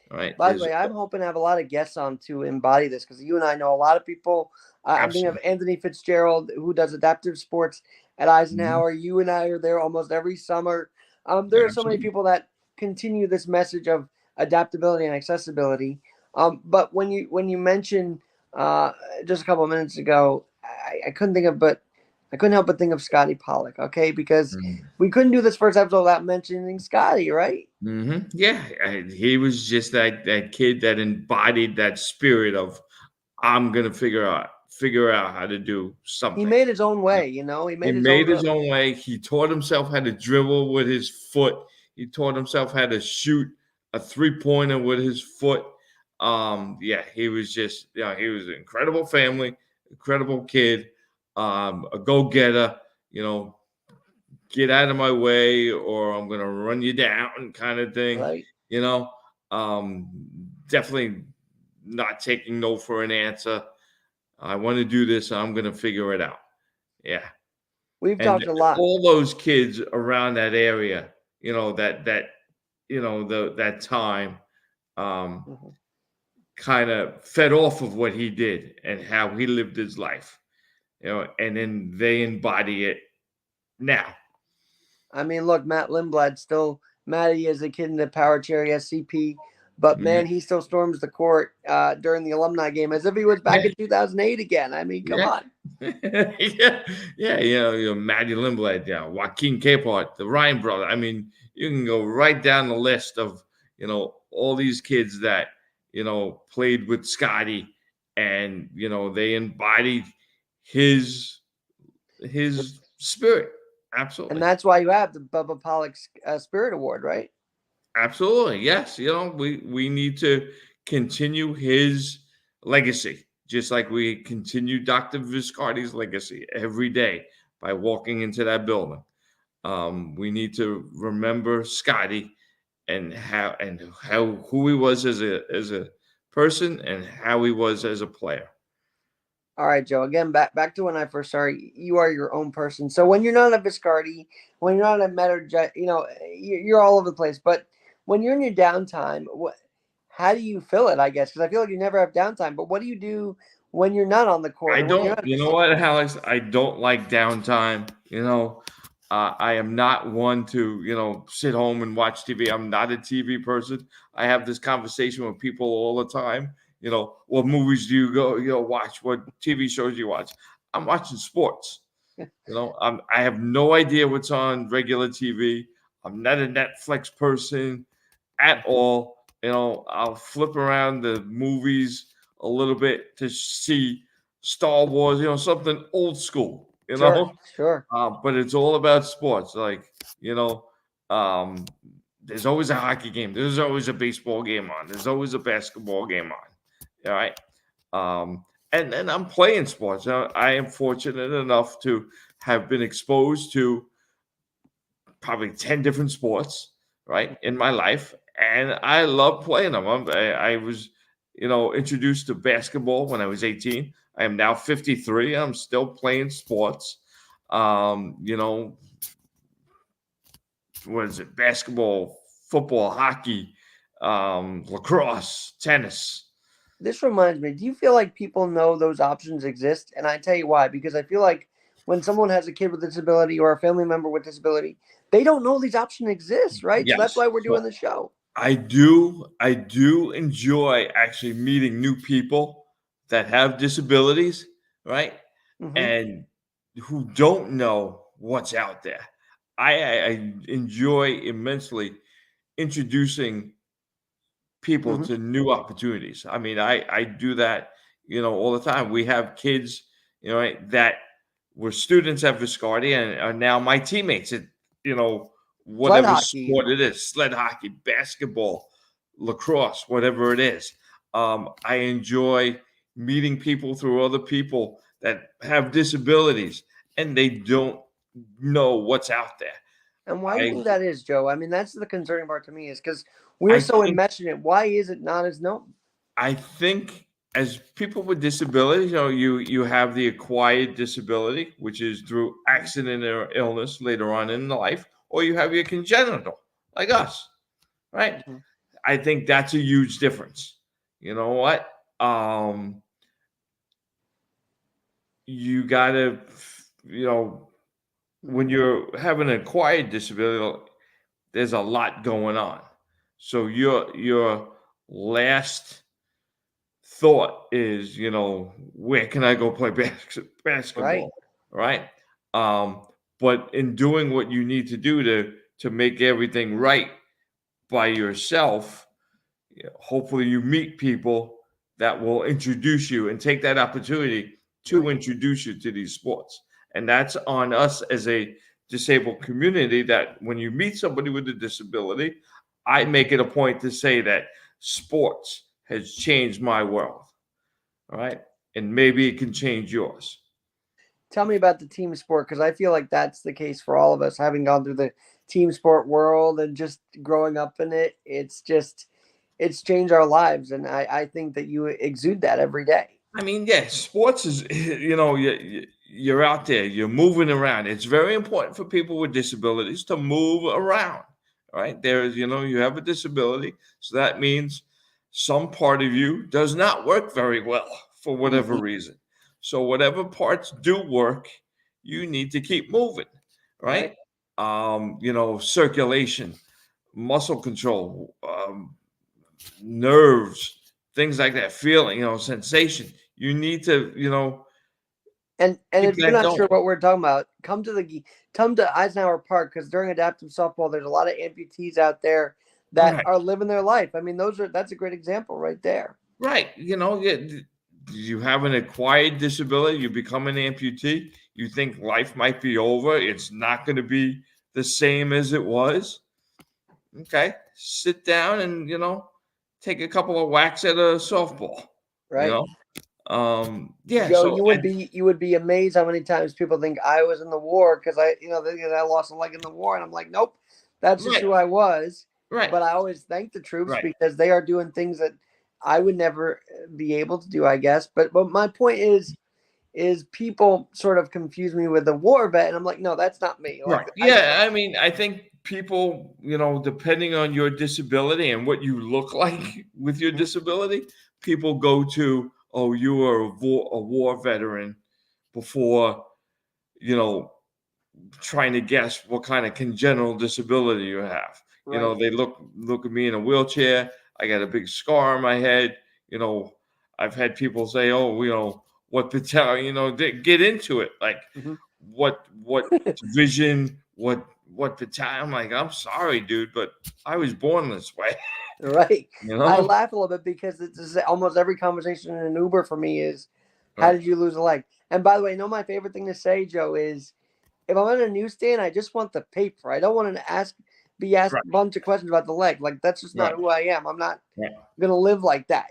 All right. By the There's way, I'm hoping to have a lot of guests on to embody this because you and I know a lot of people. I'm thinking of absolutely. Anthony Fitzgerald, who does adaptive sports at Mhm. Eisenhower. You and I are there almost every summer. There are so many Absolutely. people that continue this message of adaptability and accessibility. But when you mentioned just a couple of minutes ago, I couldn't think of but I couldn't help but think of Scotty Pollock. Okay, because we couldn't do this first episode without mentioning Scotty, right? Yeah, he was just that kid that embodied that spirit of I'm gonna figure out how to do He something. made his own Yeah. way. He He made his made own. his own way. He taught himself how to dribble with his foot. He taught himself how to shoot a 3-pointer with his foot. Yeah, he was just, he was an incredible family, incredible kid, a go-getter, you know, get out of my way or I'm going to run you down kind of thing. Right. You know, um, definitely not taking no for an answer. I want to do this. I'm going to figure it out. Yeah. We've And talked a lot. all those kids around that area, that time, um, Mhm. kind of fed off of what he did and how he lived his life, and then they embody it now. I mean, look, Matt Lindblad still Matty is a kid in the Power Cherry SCP, but Yeah. man, he still storms the court during the alumni game as if he was back in 2008 again. I mean, come Yeah. on. Yeah. Yeah. Matty Lindblad, Joaquin Capehart, the Ryan brother. I mean, you can go right down the list of, all these kids that, played with Scotty and, they embodied his spirit. And Absolutely. that's why you have the Bubba Pollock Spirit Award, right? Absolutely. Yes. We need to continue his legacy, just like we continue Dr. Viscardi's legacy every day by walking into that building. We need to remember Scotty and how who he was as a person and how he was as a player. All right, Joe. Again, back to when I first started. You are your own person. So when you're not a Viscardi, when you're not a Metter, you're all over the place. But when you're in your downtime, how do you fill it? I guess because I feel like you never have downtime. But what do you do when you're not on the court I or when you're don't, not a you know Viscardi? what, Alex? I don't like downtime. I am not one to, sit home and watch TV. I'm not a TV person. I have this conversation with people all the time. What movies do you go, watch? What TV shows do you watch? I'm watching sports. I have no idea what's on regular TV. I'm not a Netflix person at all. I'll flip around the movies a little bit to see Star Wars, something old school, Sure, sure. but it's all about sports. Like, you know, um, there's always a hockey game, there's always a baseball game on, there's always a basketball game on. All right. Um, and I'm playing sports. I am fortunate enough to have been exposed to probably 10 different sports, right, in my life. And I love playing them. I was, introduced to basketball when I was 18. I am now 53. I'm still playing sports. Um, you know, what is it? Basketball, football, hockey, lacrosse, tennis. This reminds me. Do you feel like people know those options exist? And I tell you why. Because I feel like when someone has a kid with a disability or a family member with disability, they don't know these options exist, right? So that's Yes. why we're So doing the show. I do enjoy actually meeting new people that have disabilities, right? Hmm. And who don't know what's out there. I enjoy immensely introducing people Hmm. to new opportunities. I mean, I do that, all the time. We have kids, right, that were students at Viscardi and are now my teammates at, you know, Sled whatever hockey, sport it is, sled hockey, basketball, lacrosse, whatever it is. I enjoy meeting people through other people that have disabilities and they don't know what's out there. and why do you I think that is, Joe? I mean, that's the concerning part to me is because we're I so think enmeshed in it. Why is it not as known? I think as people with disabilities, you have the acquired disability, which is through accident or illness later on in life, or you have your congenital, like us, right? Hmm. I think that's a huge difference. You know what? Um, you gotta, you know, Hmm. when you're having an acquired disability, there's a lot going on. So your last thought is, where can I go play Right. basketball, right? Um, but in doing what you need to do to make everything right by yourself, hopefully you meet people that will introduce you and take that opportunity to Right. introduce you to these sports. And that's on us as a disabled community that when you meet somebody with a disability, I make it a point to say that sports has changed my world. All right. And maybe it can change yours. Tell me about the team sport, because I feel like that's the case for all of us, having gone through the team sport world and just growing up in it. It's changed our lives, and I think that you exude that every day. I mean, yeah, sports is, you're out there, you're moving around. It's very important for people with disabilities to move around, right? There's, you have a disability, so that means some part of you does not work very well for whatever Hmm. reason. So whatever parts do work, you need to keep moving, Right. right? Circulation, muscle control, nerves, things like that, feeling, sensation. You need to, And keep if you're that not going. sure what we're talking about, come to Eisenhower Park, because during adaptive softball, there's a lot of amputees out there that Right, are living their life. I mean, that's a great example right there. right. You have an acquired disability, you become an amputee, you think life might be over, it's not going to be the same as it was. Okay, sit down and, take a couple of whacks at a softball, you Right. know? Yeah, Joe, so, you would be amazed how many times people think I was in the war, because they think I lost a leg in the war, and I'm like, nope, that's just right, who I was. right, But I always thank the troops, right, because they are doing things that I would never be able to do, I guess. But my point is people sort of confuse me with a war vet, and I'm like, no, that's not me. Like right. Yeah, I mean, I think people, depending on your disability and what you look like with your disability, people go to, oh, you were a war veteran before, you know, trying to guess what kind of congenital disability you have. right. They look at me in a wheelchair. I got a big scar on my head. You know, I've had people say, "Oh, what battalion?" Get into it. Like, Hmm. what division? What battalion? I'm like, I'm sorry, dude, but I was born this way. Right. You I know? laugh a little bit, because it's just almost every conversation in an Uber for me is, how Right, did you lose a leg? And by the way, my favorite thing to say, Joe, is if I'm at a newsstand, I just want the paper. I don't want to be asked right, a bunch of questions about the leg. Like, that's just not right, who I am. I'm not right. gonna live like that.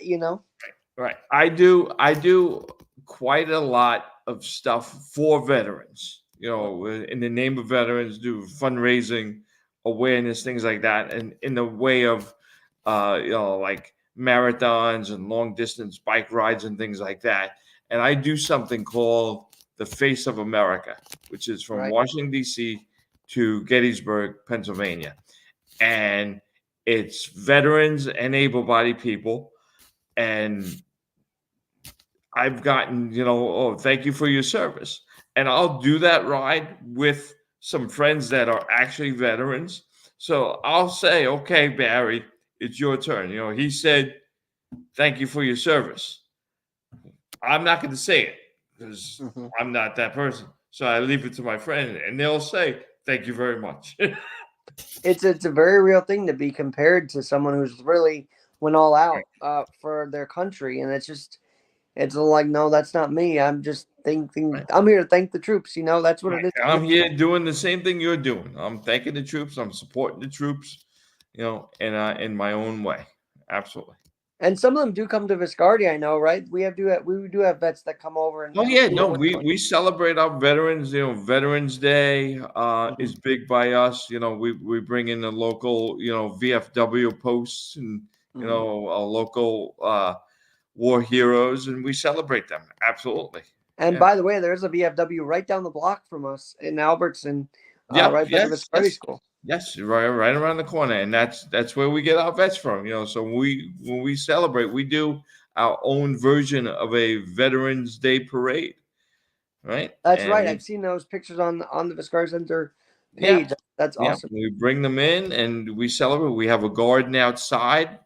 Right. I do quite a lot of stuff for veterans. In the name of veterans, do fundraising, awareness, things like that, and in the way of, like marathons and long distance bike rides and things like that. And I do something called the Face of America, which is from Right. Washington D.C. to Gettysburg, Pennsylvania, and it's veterans and able-bodied people. And I've gotten, oh, thank you for your service. And I'll do that ride with some friends that are actually veterans. So I'll say, okay, Barry, it's your turn. He said, thank you for your service. I'm not going to say it because Hmm. I'm not that person. So I leave it to my friend and they'll say, thank you very much. It's a very real thing to be compared to someone who's really went all out for their country, and it's like, no, that's not me. I'm just thinking, Right. I'm here to thank the troops. That's what Right. it is. I'm here doing the same thing you're doing. I'm thanking the troops. I'm supporting the troops, in my own way. Absolutely. And some of them do come to Viscardi, I know, right? We do have vets that come over Oh and yeah, do no, it with we them. we celebrate our veterans. Veterans Day Mhm. is big by us. We bring in the local, VFW posts and Mhm. our local war heroes, and we celebrate them. Absolutely. And Yeah. by the way, there's a VFW right down the block from us in Albertson, Yep. right by the Yes. Viscardi Yes. School. Yes. Right around the corner, and that's where we get our vets from. So when we celebrate, we do our own version of a Veterans Day parade, right? That's And right. we I've seen those pictures on the Viscardi Center yeah. page. That's Yeah, awesome. we bring them in and we celebrate. We have a garden outside,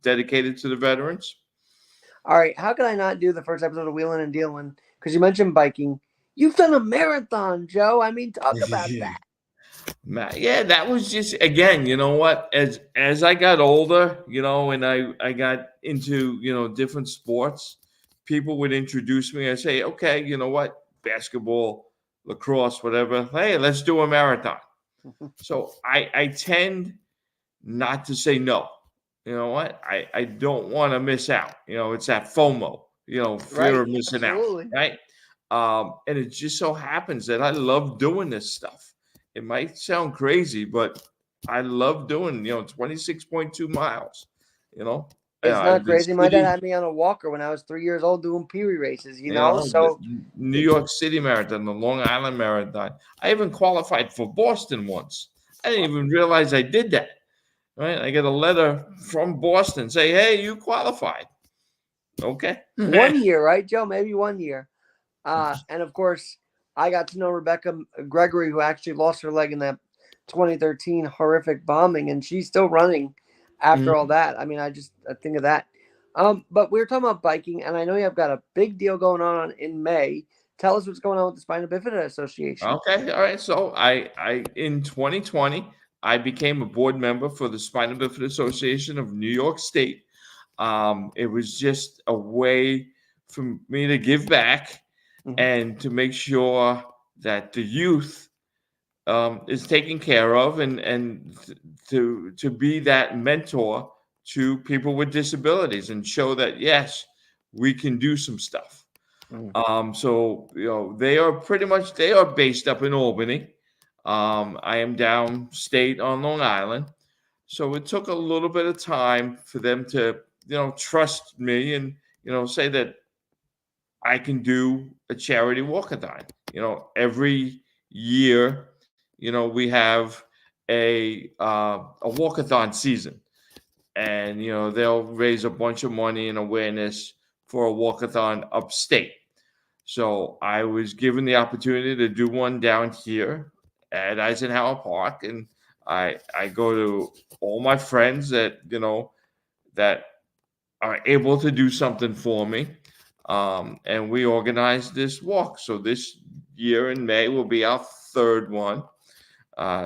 dedicated to the veterans. All right, how can I not do the first episode of Wheelin' and Dealin'? Because you mentioned biking. You've done a marathon, Joe. I mean, talk about that. Yeah, that was just, again, you know what? As I got older, and I got into, different sports, people would introduce me. I say, okay, you know what? Basketball, lacrosse, whatever. Hey, let's do a marathon. So I tend not to say no. You know what? I don't want to miss out. It's that FOMO, fear Right, of missing out, absolutely. right? And it just so happens that I love doing this stuff. It might sound crazy, but I love doing, 26.2 miles, you know. It's not The crazy. My dad city, had me on a walker when I was 3 years old doing Pee-wee races, the So New it, York City Marathon, the Long Island Marathon. I even qualified for Boston once. I didn't even realize I did that. Right? I get a letter from Boston say, "Hey, you qualified." Okay. 1 year, right, Joe? Maybe 1 year. And of course, I got to know Rebecca Gregory, who actually lost her leg in that 2013 horrific bombing, and she's still running after all Mhm. that. I mean, I think of that. But we were talking about biking, and I know you've got a big deal going on in May. Tell us what's going on with the Spina Bifida Association. Okay, all right. So I in 2020, I became a board member for the Spina Bifida Association of New York State. It was just a way for me to give back Mhm. and to make sure that the youth is taken care of, and to be that mentor to people with disabilities and show that yes, we can do some stuff. Mhm. So they are based up in Albany. I am downstate on Long Island, so it took a little bit of time for them to trust me and say that I can do a charity walkathon. Every year, we have a walkathon season, and they'll raise a bunch of money and awareness for a walkathon upstate. So I was given the opportunity to do one down here at Eisenhower Park, and I go to all my friends that that are able to do something for me, and we organized this walk. So this year in May will be our third one.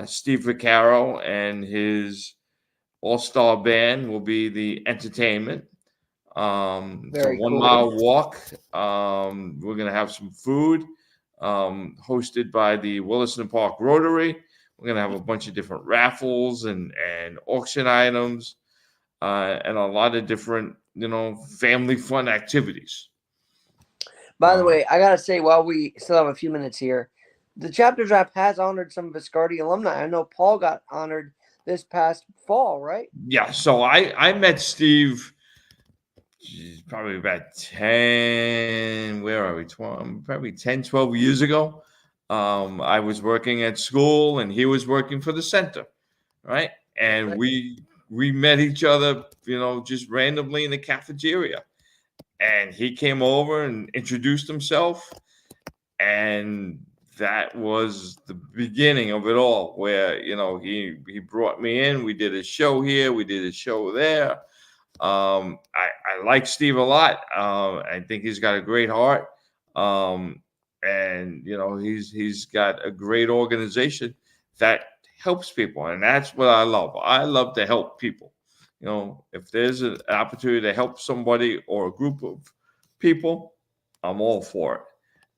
Steve Vaccaro and his all-star band will be the entertainment. It's a Very one cool. mile walk. We're gonna have some food, hosted by the Williston Park Rotary. We're gonna have a bunch of different raffles and auction items, and a lot of different family fun activities. By the Uh, way, I gotta say, while we still have a few minutes here, the chapter draft has honored some Viscardi alumni. I know Paul got honored this past fall, right? yeah, so I met Steve. Geez, probably about 10, where are we? 12, probably 10, 12 years ago. I was working at school and he was working for the center, right? And Okay. we met each other, just randomly in the cafeteria. And he came over and introduced himself. And that was the beginning of it all, where, he brought me in. We did a show here, we did a show there. I like Steve a lot. I think he's got a great heart, and he's got a great organization that helps people, and that's what I love. I love to help people. If there's an opportunity to help somebody or a group of people, I'm all for it,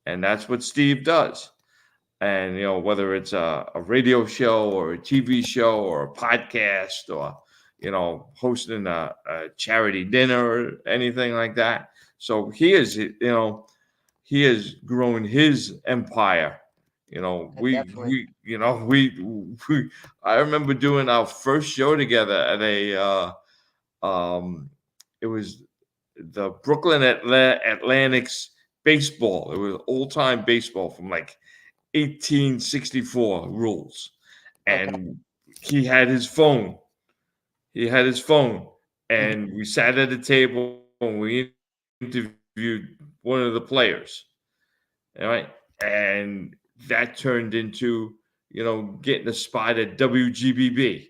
and that's what Steve does. And whether it's a radio show or a TV show or a podcast or hosting a charity dinner or anything like that. So he has grown his empire. Definitely. We I remember doing our first show together at a it was the Brooklyn Atlantic's baseball. It was old time baseball from like 1864 rules. Okay. And he had his phone. He had his phone. Mhm. And we sat at a table and we interviewed one of the players. All right. And that turned into, getting a spot at WGBB.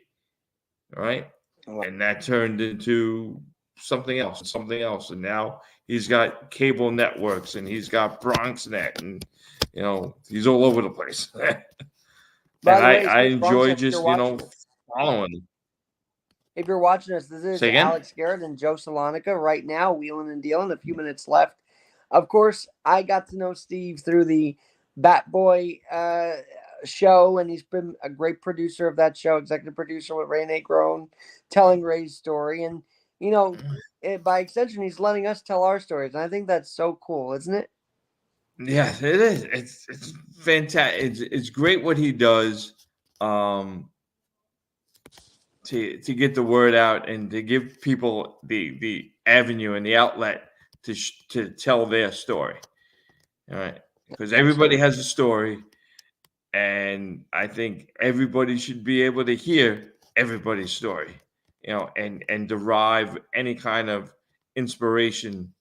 All right. Wow. And that turned into something else. And now he's got cable networks and he's got BronxNet and, he's all over the place. By And the I way, I speaking of enjoy Bronx, if you're just watching us, following them. if you're watching us, this is Say again? Alex Garrett and Joe Salonica right now, wheeling and dealing. A few minutes left. Of course, I got to know Steve through the Bat Boy show, and he's been a great producer of that show, executive producer with Ray Grown, telling Ray's story, and you know, by extension, he's letting us tell our stories, and I think that's so cool, isn't it? Yes, it is. It's fantastic. It's great what he does, um, to get the word out and to give people the avenue and the outlet to tell their story. All right, because everybody Absolutely. has a story, and I think everybody should be able to hear everybody's story, and derive any kind of inspiration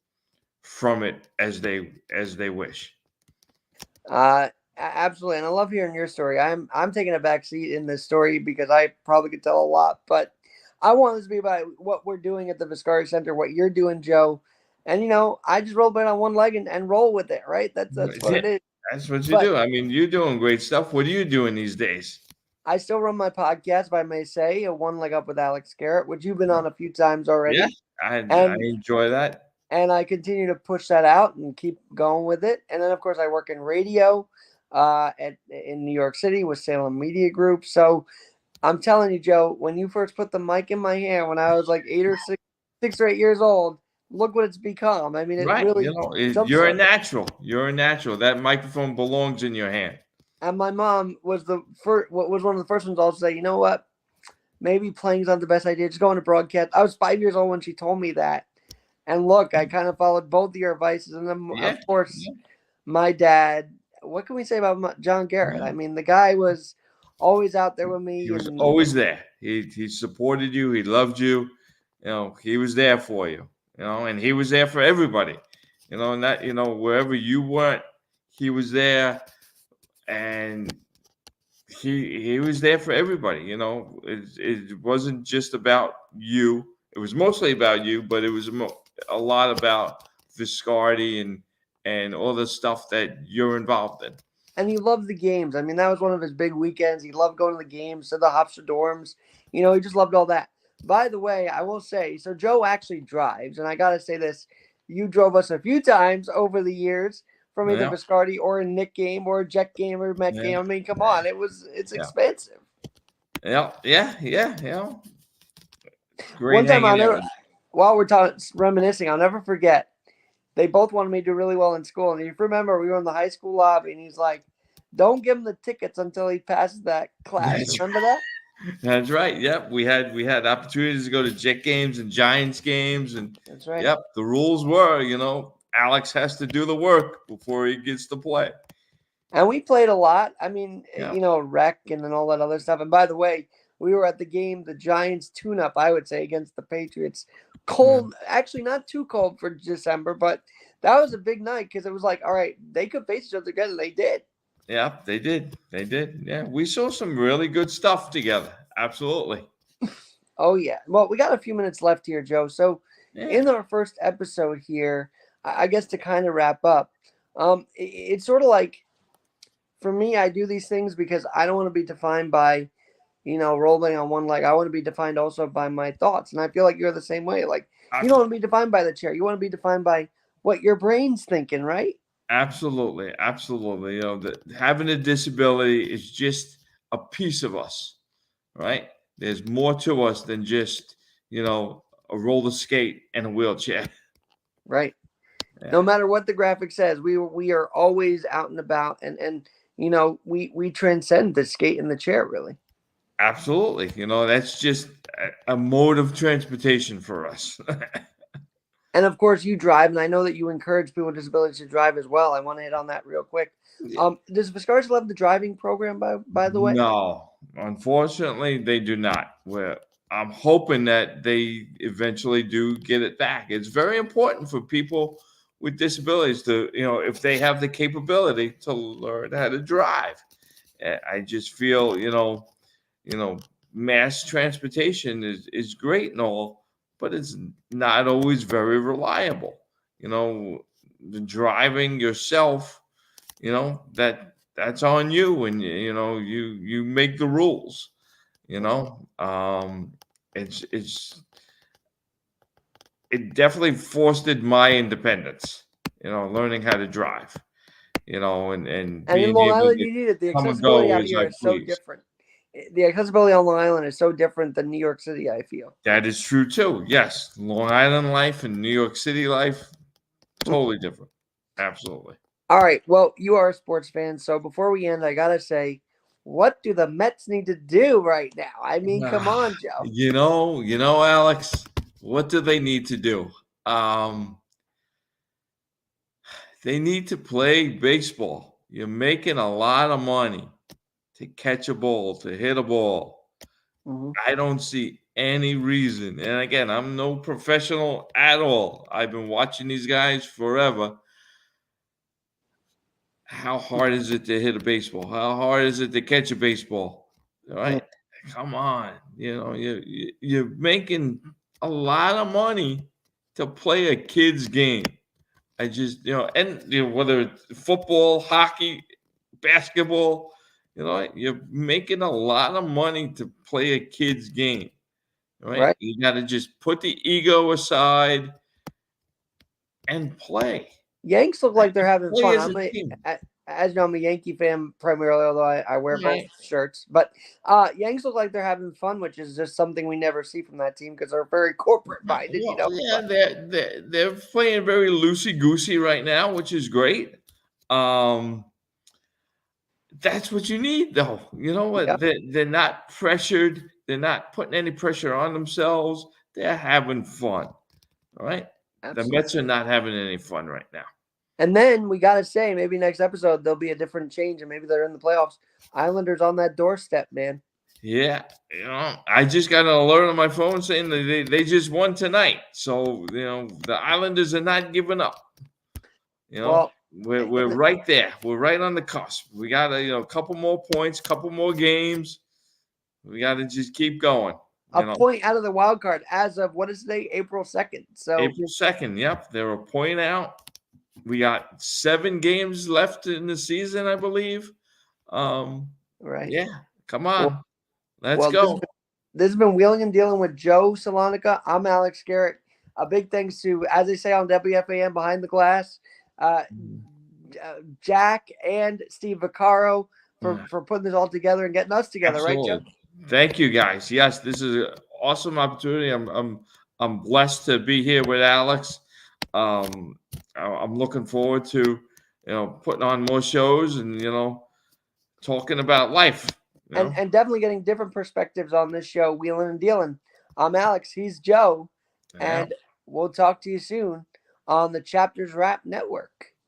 from it as they wish. Absolutely, and I love hearing your story. I'm taking a back seat in this story because I probably could tell a lot, but I want this to be about what we're doing at the Viscari Center, what you're doing, Joe. And I just roll it on one leg and roll with it, right? That's what Yeah, it is. that's what you But do. I mean, you're doing great stuff. What are you doing these days? I still run my podcast, if I may say, a One Leg Up with Alex Garrett, which you've been on a few times Yeah, already, I and enjoy that. I continue to push that out and keep going with it. And then, of course, I work in radio in New York City with Salem Media Group. So I'm telling you, Joe, when you first put the mic in my hand when I was like 6 or 8 years old, look what it's become. I mean, it Right. really jump You're a started. natural. You're a natural. That microphone belongs in your hand. And my mom was the first, was one of the first ones also say, you know what? Maybe playing's not the best idea. Just go on a broadcast. I was 5 years old when she told me that. And look, I kind of followed both of your advices. And then, Yeah. of course, Yeah. my dad, what can we say about John Garrett? I Yeah. mean, the guy was always out there with He me. was And always there. He supported you. He loved you. He was there for you. And he was there for everybody. And that wherever you went, he was there, and he was there for everybody. It wasn't just about you. It was mostly about you, but it was a lot about Viscardi and all the stuff that you're involved in. he loved the games. I mean, that was one of his big weekends. He loved going to the games, to the Hofstra dorms. He just loved all that. By the way, I will say, so Joe actually drives, and I got to say this: you drove us a few times over the years from either Yeah, Viscardi or a Nick game or a Jet game or a Met yeah, game. I mean, come on, it's yeah, expensive. yeah, yeah, yeah. Great One time, hanging out. while we're talking reminiscing, I'll never forget. They both wanted me to do really well in school, and if you remember, we were in the high school lobby, and he's like, "Don't give him the tickets until he passes that class." That's Remember that? that's right. Yep, we had opportunities to go to Jet games and Giants games, and That's right. yep, the rules were, Alex has to do the work before he gets to play. And we played a lot. I mean, Yeah. rec and then all that other stuff. And by the way, we were at the game, the Giants tune-up, I would say, against the Patriots. Mm. Cold, actually not too cold for December, but that was a big night because it was like, all right, they could face each other again. They did. Yeah, they did. They did. Yeah, we saw some really good stuff together. Absolutely. Oh yeah. Well, we got a few minutes left here, Joe. So Yeah. in our first episode here, I guess to kind of wrap up, it's sort of like for me, I do these things because I don't want to be defined by rolling on one leg. I want to be defined also by my thoughts. And I feel like you're the same way. Like, you don't Abs- want to be defined by the chair. You want to be defined by what your brain's thinking, right? Absolutely. Absolutely. Having a disability is just a piece of us, right? There's more to us than just, a roller skate and a wheelchair. Right. No Yeah. matter what the graphic says, we are always out and about, and we transcend the skate and the chair, really. Absolutely. That's just a mode of transportation for us. And of course, you drive, and I know that you encourage people with disabilities to drive as well. I want to hit on that real quick. Does Viscars love the driving program, by the way? No, unfortunately, they do not. I'm hoping that they eventually do get it back. It's very important for people with disabilities to, if they have the capability to learn how to drive. I just feel, you know, mass transportation is great and all, but it's not always very reliable. The driving yourself, that's on you, and you make the rules. You know, it's it definitely fostered my independence. Learning how to drive. And And in being Long able Island, to you need it. The come and accessibility go out as here I is so please. different. The accessibility on Long Island is so different than New York City, I feel. That is true too. Yes, Long Island life and New York City life, totally different. Absolutely. All right. Well, you are a sports fan, so before we end, I gotta say, what do the Mets need to do right now? I mean, come Ah, on, Joe. Alex, what do they need to do? Um, they need to play baseball. You're making a lot of money to catch a ball, to hit a ball. Hmm. I don't see any reason. And again, I'm no professional at all. I've been watching these guys forever. How hard is it to hit a baseball? How hard is it to catch a baseball? All right, come on. You're making a lot of money to play a kid's game. I just and whether it's football, hockey, basketball, you're making a lot of money to play a kid's game. Right? Right. You got to just put the ego aside and play. Yanks look like they're having Play fun. as a team. As you know, I'm a Yankee fan primarily, although I wear both Right. shirts. But Yanks look like they're having fun, which is just something we never see from that team because they're very corporate minded, you Well, know. yeah, But they're playing very loosey goosey right now, which is great. Um, that's what you need, though. You know yeah, what? They're not pressured. They're not putting any pressure on themselves. They're having fun. All right. The absolutely. Mets are not having any fun right now. And then we gotta say, maybe next episode there'll be a different change, and maybe they're in the playoffs. Islanders on that doorstep, man. Yeah, I just got an alert on my phone saying that they just won tonight. So, the Islanders are not giving up. You know, Well, we're right there. We're right on the cusp. We got a couple more points, couple more games. We got to just keep going. a You know, point out of the wild card as of what is today, April 2nd. So April 2nd. Yep, they're a point out. We got 7 games left in the season, I believe. Um, right. yeah, come Well, on, let's well, go. this has been Wheeling and Dealing with Joe Salonica. I'm Alex Garrett. A big thanks to, as they say on WFAN Behind the Glass, uh, Jack and Steve Vaccaro Yeah. for putting this all together and getting us together, right, Joe? Absolutely. Thank you, guys. Yes, this is an awesome opportunity. I'm blessed to be here with Alex. Um, I'm looking forward to putting on more shows and talking about life. You know. And definitely getting different perspectives on this show, Wheeling and Dealing. I'm Alex. He's Joe, Yeah. and we'll talk to you soon on the Chapters Rap Network.